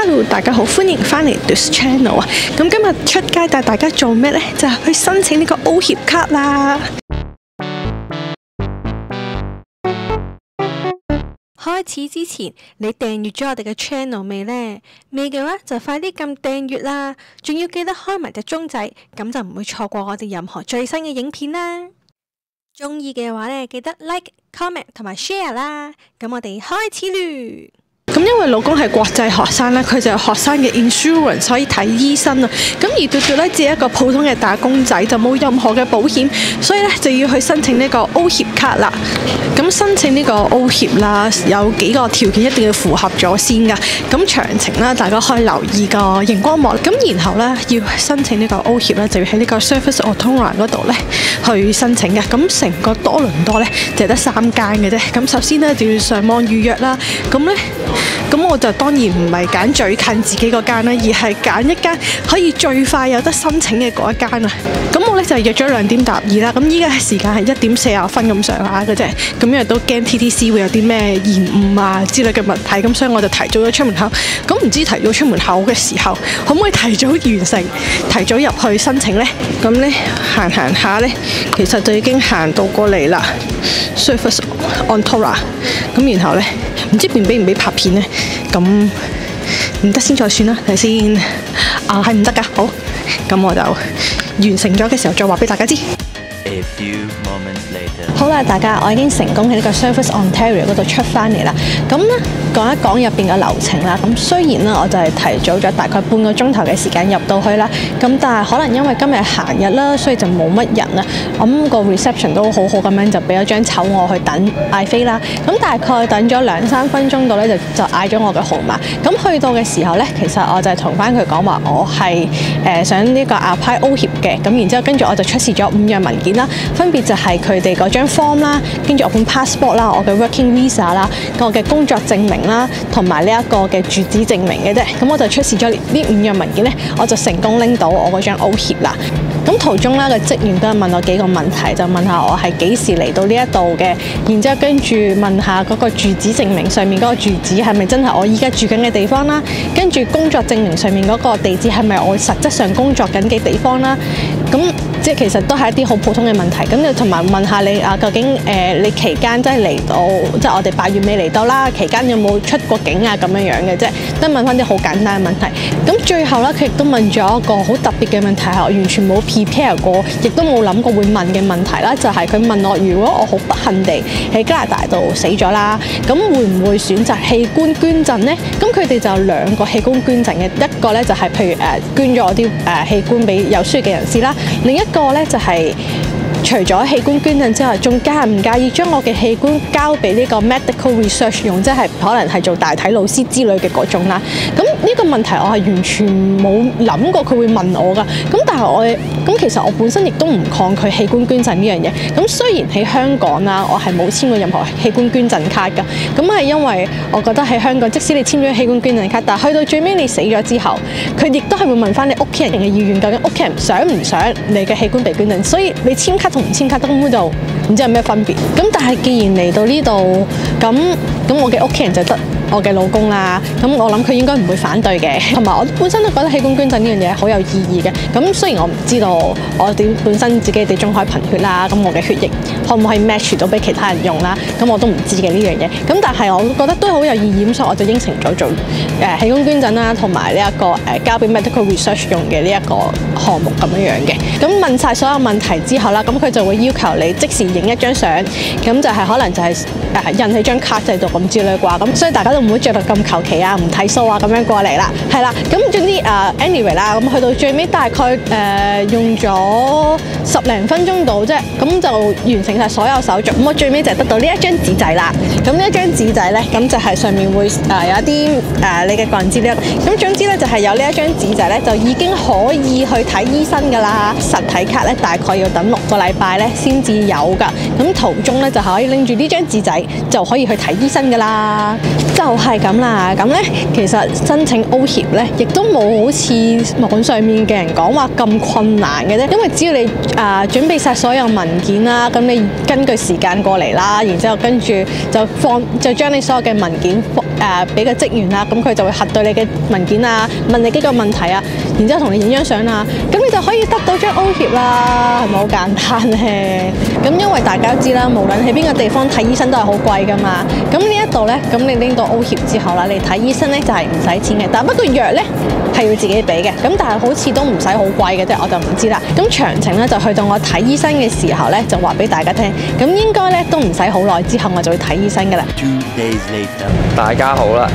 Hello， 大家好，歡迎翻嚟 This Channel 啊！咁今日出街帶大家做咩呢？就係去申請呢個 O 協卡啦。開始之前，你訂閱咗我哋嘅 channel 未呢？未嘅話就快啲撳訂閱啦，仲要記得開埋隻鐘仔，咁就唔會錯過我哋任何最新嘅影片啦。中意嘅話呢，記得 like、comment 同埋 share 啦。咁我哋開始啦。咁因為老公係國際學生啦，佢就有學生嘅 insurance 可以睇醫生啊。咁而嘟嘟咧只係一個普通嘅打工仔，就冇任何嘅保險，所以咧就要去申請呢個 O 協卡啦。咁申請呢個 O 協啦，有幾個條件一定要符合咗先噶。咁詳情啦，大家可以留意個熒光幕。咁然後咧要申請呢個 O 協咧，就要喺呢個 Surfers Autora 嗰度咧去申請嘅。咁成個多倫多咧就得3間嘅啫。咁首先咧就要上網預約啦。咁我就當然唔係揀最近自己嗰間啦，而係揀一間可以最快有得申請嘅嗰一間啊。咁我咧就約咗2點12啦。咁依家時間係1點40分咁上下嘅啫。咁因為都驚 TTC 會有啲咩延誤啊之類嘅問題，咁所以我就提早咗出門口。咁唔知提早出門口嘅時候，可唔可以提早完成、提早入去申請呢？咁咧行下咧，其實就已經行到過嚟啦。Surfers Autora。咁然後咧，唔知俾唔俾拍片呢？咁唔得先再算啦，睇先。係唔得㗎，好。咁我就完成咗嘅時候再話俾大家知。A few moments later. 好啦，大家，我已經成功喺呢個 Surfers Ontario 嗰度出翻嚟啦。咁咧講一講入邊嘅流程啦。咁雖然咧我就係提早咗大概半個鐘頭嘅時間入到去啦，咁但係可能因為今日閒日啦，所以就冇乜人啊。咁個 reception 都好好咁樣，就俾咗張籌我去等嗌飛啦。咁大概等咗2-3分鐘到咧，就嗌咗我嘅號碼。咁去到嘅時候咧，其實我就係同翻佢講話，我係想呢個 apply O 協嘅。咁然之後跟住我就出示咗5樣文件啦，分別就係佢哋嗰張 form 啦，跟住我本 passport 啦，我嘅 working visa 啦，我嘅工作證明啦，同埋呢一個嘅住址證明嘅啫。咁我就出示咗呢5樣文件咧，我就成功拎到我嗰張 O 協啦。咁途中啦，個職員都係問我幾個問題，就問下我係幾時嚟到呢一度嘅，然之後跟住問下嗰個住址證明上面嗰個住址係咪真係我依家住緊嘅地方啦，跟住工作證明上面嗰個地址係咪我實質上工作緊嘅地方啦。咁即係其實都係一啲好普通嘅問題。咁就同埋問下你究竟你期間即係嚟到，即係我哋8月尾嚟到啦，期間有冇出過境啊咁樣嘅啫，都問翻啲好簡單嘅問題。咁最後咧，佢亦都問咗一個好特別嘅問題，係我完全冇prepare過，亦都冇諗過會問嘅問題啦，就係佢問我，如果我好不幸地喺加拿大度死咗啦，咁會唔會選擇器官捐贈呢？咁佢哋就有2個器官捐贈嘅，一個咧就係譬如捐咗我啲器官俾有需要嘅人士啦，另一個咧就係除咗器官捐贈之外，仲介唔介意將我嘅器官交俾呢個 medical research 用，即係可能係做大體老師之類嘅嗰種啦。咁呢個問題我係完全冇諗過佢會問我㗎。咁但係其實我本身亦都唔抗拒器官捐贈呢樣嘢。咁雖然喺香港啦，我係冇簽過任何器官捐贈卡㗎。咁係因為我覺得喺香港，即使你簽咗器官捐贈卡，但係去到最尾你死咗之後，佢亦都係會問翻你屋企人嘅意願，究竟屋企人想唔想你嘅器官被捐贈。所以你簽卡同唔簽卡根本就唔知有咩分別。咁但係既然嚟到呢度，咁我嘅屋企人就得我嘅老公啦。咁我諗佢應該唔會反對嘅。同埋我本身都覺得器官捐贈呢樣嘢好有意義嘅。咁雖然我唔知道我本身自己地中海貧血啦，咁我嘅血液可唔可以 match 到俾其他人用啦？咁我都唔知嘅呢樣嘢。咁但係我覺得都好有意義，咁所以我就應承咗做器官捐贈啦，同埋呢一個交俾 medical research 用嘅呢一個項目咁樣嘅。咁問晒所有問題之後啦，咁佢就會要求你即時影一張相，咁就係可能就係印喺張卡制度咁之類啩。咁所以大家都唔會着到咁求其啊，唔睇數啊咁樣過嚟啦。係啦，咁總之anyway 啦，咁去到最尾大概用咗10零分鐘到啫，咁就完成晒所有手續。咁我最尾就得到呢一張紙仔啦。咁呢一張紙仔咧，咁就係上面會有一啲你嘅個人資料。咁總之咧就係有呢一張紙仔咧，就已經可以去睇醫生㗎啦。實體卡咧大概要等6個禮拜咧先至有㗎。咁途中咧就可以拎住呢張紙仔就可以去睇醫生㗎啦。就係咁啦。咁咧其實申請 O 協咧，亦都冇好似網上面嘅人講話咁困難嘅啫。因為只要你準備晒所有文件啦，咁你根據時間過嚟啦，然之後跟住就將你所有嘅文件俾個職員啦，咁佢就會核對你嘅文件啊，問你幾個問題啊，然之後同你影張相啊，咁你就可以得到張 O 協啦，係咪好簡單咧？咁因為大家都知啦，無論喺邊個地方睇醫生都係好貴噶嘛。咁呢一度咧，咁你拎到 O 協之後啦，你睇醫生咧就係唔使錢嘅，但不過藥咧係要自己俾嘅。咁但係好似都唔使好貴嘅啫，我就唔知啦。咁詳情咧就去到我睇醫生嘅時候咧，就話俾大家聽。咁應該咧都唔使好耐之後我就會睇醫生噶啦。 2 days later. 大家好啦，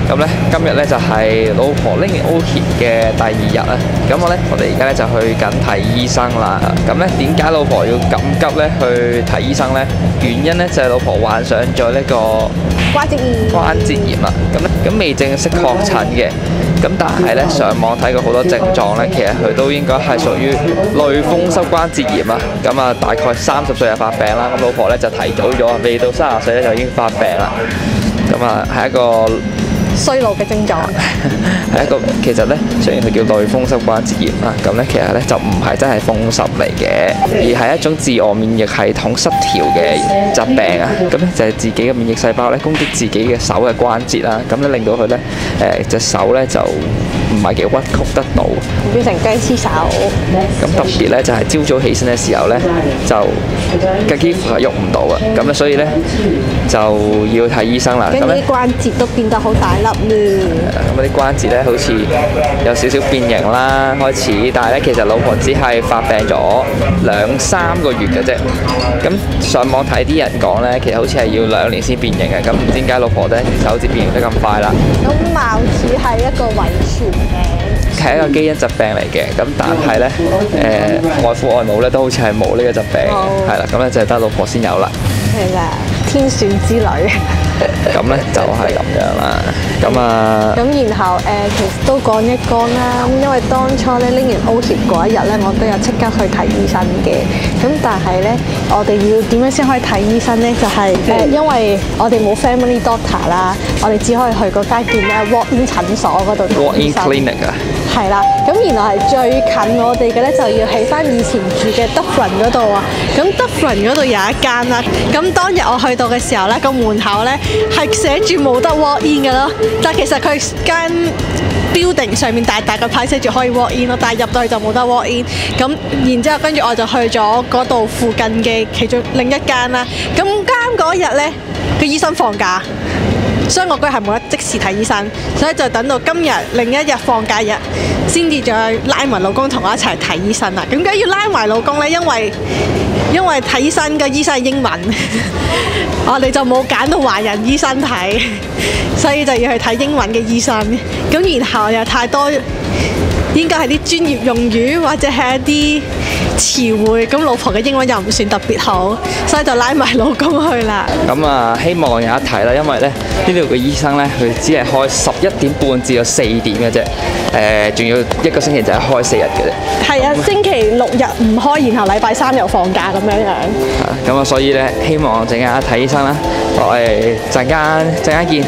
咁咧今日咧就係老婆拎完 O 協嘅第2日啦。咁我哋而家咧就去緊睇醫生啦。咁咧點解老婆要咁急咧去睇醫生咧？原因咧就係老婆患上咗呢個關節炎啦。咁未正式確診嘅。咁但係咧上網睇過好多症狀咧，其實佢都應該係屬於類風濕關節炎啊。咁啊大概30歲就發病啦。咁老婆咧就提早咗，未到30歲咧就已經發病啦。咁啊係一個衰老嘅症狀，係一個其實咧，雖然佢叫類風濕關節炎啦，咁咧其實咧就唔係真係風濕嚟嘅，而係一種自我免疫系統失調嘅疾病啊。咁咧就係自己嘅免疫細胞咧攻擊自己嘅手嘅關節啦，咁咧令到佢咧隻手咧就唔係幾屈曲得到，變成雞絲手。咁特別咧就係朝早起身嘅時候咧，就幾乎係喐唔到啊。咁咧所以咧就要睇醫生啦。跟住啲關節都變得好大粒咧。咁啲關節咧好似有少少變形啦，開始，但係咧其實老婆只係發病咗2-3個月嘅啫。咁上網睇啲人講咧，其實好似係要2年先變形嘅。咁唔知點解老婆咧手指變形得咁快啦？咁貌似係一個遺傳嘅，係一個基因疾病嚟嘅。咁但係咧外父外母咧都好似係冇呢個疾病，係啦。咁咧就係得老婆先有啦。係啦，天選之女。咁咧就係咁樣啦。咁啊，咁然後其實都講一講啦。咁因為當初咧拎完 O 協嗰一日咧，我都有即刻去睇醫生嘅。咁但係咧，我哋要點樣先可以睇醫生咧？就係因為我哋冇 family doctor 啦，我哋只可以去嗰間叫咩 walk-in 診所嗰度睇醫生。Walk-in clinic 啊。係啦，咁原來係最近我哋嘅咧，就要喺翻以前住嘅 Dufferin 嗰度啊。咁 Dufferin 嗰度有一間啦。咁當日我去到嘅時候咧，個門口咧係寫住冇得 walk in 嘅咯。但係其實佢間 building 上面大個牌寫住可以 walk in 咯，但係入到去就冇得 walk in。咁然之後跟住我就去咗嗰度附近嘅其中另一間啦。咁啱嗰日咧，個醫生放假。所以我嗰日係冇得即時睇醫生，所以就等到今日另一日放假日，先至再拉埋老公同我一齊睇醫生啦。點解要拉埋老公呢？因為睇醫生嘅醫生係英文，我哋就冇揀到華人醫生睇，所以就要去睇英文嘅醫生。咁然後又太多應該係啲專業用語或者係一啲詞彙，咁老婆嘅英文又唔算特別好，所以就拉埋老公去啦。咁啊，希望有一睇啦，因為咧呢度嘅醫生咧，佢只係開11點半至到4點嘅啫。仲要一個星期就係開4日嘅啫。係啊，星期6日唔開，然後禮拜3又放假咁樣樣。咁啊，所以咧，希望陣間睇醫生啦。我哋陣間見。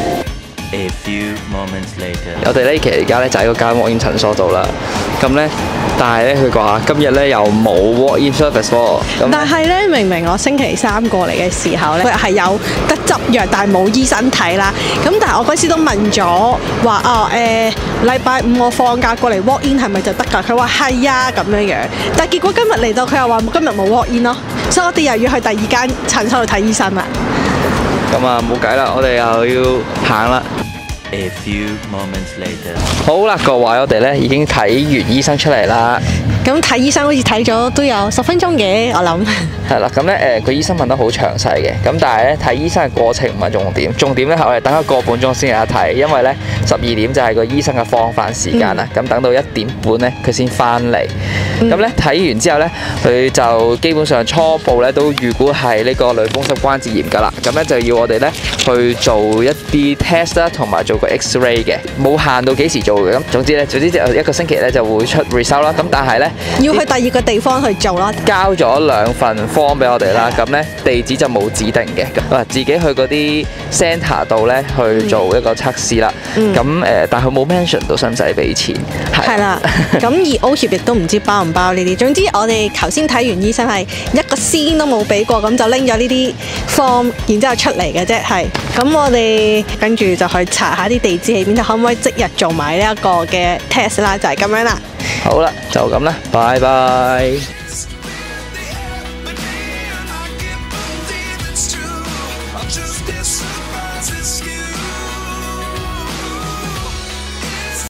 A few moments later. 我哋咧其實而家咧就喺嗰間 walk-in 診所度啦。咁咧，但係咧佢話今日咧又冇 walk-in service 喎。但係咧，明明我星期3過嚟嘅時候咧，佢係有得執藥，但係冇醫生睇啦。咁但係我嗰時都問咗話禮拜5我放假過嚟 walk-in 係咪就得㗎？佢話係啊咁樣樣。但係結果今日嚟到，佢又話今日冇 walk-in 咯，所以我哋又要去第二間診所度睇醫生啦。咁啊冇計啦，我哋又要行啦。A few moments later. 好啦，各位，我哋咧已經睇完醫生出嚟啦。咁睇醫生好似睇咗都有10分鐘嘅，我諗。係啦，咁咧個醫生問得好詳細嘅，咁但係咧睇醫生嘅過程唔係重點，重點咧係我哋等佢個半鐘先有得睇，因為咧12點就係個醫生嘅放飯時間啦。咁等到1點半咧佢先翻嚟。咁咧睇完之後咧，佢就基本上初步咧都預估係呢個類風濕關節炎㗎啦。咁咧就要我哋咧去做一啲 test 啦，同埋做個 X-ray 嘅，冇限到幾時做嘅。咁總之就一個星期咧就會出 result 啦。咁但係咧咧要去第二個地方去做咯。交咗2份 form 俾我哋啦，咁咧地址就冇指定嘅，咁自己去嗰啲 centre 度咧去做一個測試啦。咁但係佢冇 mention 到使唔使俾錢。係啦，咁而 O 協亦都唔知包唔包呢啲。總之我哋頭先睇完醫生係一個仙都冇俾過，咁就拎咗呢啲 form，然之後出嚟嘅啫。係，咁我哋跟住就去查下啲地址喺邊度，可唔可以即日做埋呢一個嘅 test 啦？就係咁樣啦。好啦，就咁啦，拜拜。